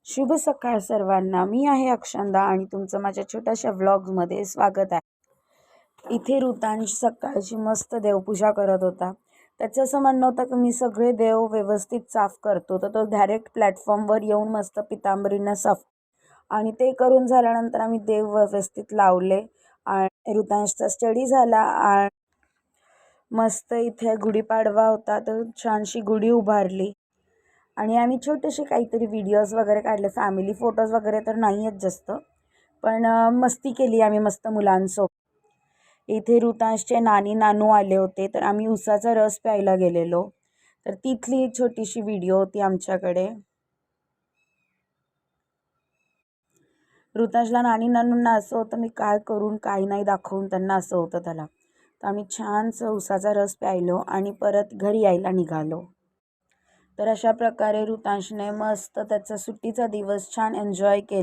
शुभ सकाळ सर्वांना. मी आहे अक्षंदा आणि तुमचं माझ्या छोट्याशा व्लॉगमध्ये स्वागत आहे. इथे ऋतांश सकाळची मस्त देवपूजा करत होता. त्याचं असं म्हणणं होतं की मी सगळे देव व्यवस्थित साफ करतो, तर तो डायरेक्ट प्लॅटफॉर्मवर येऊन मस्त पितांबरीनं साफ आणि ते करून झाल्यानंतर आम्ही देव व्यवस्थित लावले आणि ऋतांशचा स्टडी झाला आणि मस्त इथे गुढीपाडवा होता तर छानशी गुढी उभारली आणि आम्ही छोटेसे काहीतरी व्हिडिओज वगैरे काढले. फॅमिली फोटोज वगैरे तर नाही आहेत जास्त, पण मस्ती केली आम्ही मस्त मुलांसोबत. इथे ऋतांशचे नानी नानू आले होते तर आम्ही उसाचा रस प्यायला गेलेलो, तर तिथली एक छोटीशी व्हिडिओ होती आमच्याकडे. ऋतांशला नानी नानूंना असं होतं मी काय करून काय नाही दाखवून त्यांना असं होतं त्याला, तर आम्ही छानसं उसाचा रस प्यायलो आणि परत घरी यायला निघालो. तर अशा प्रकारे ऋतांशने मस्त त्याचा सुट्टीचा दिवस छान एन्जॉय केला.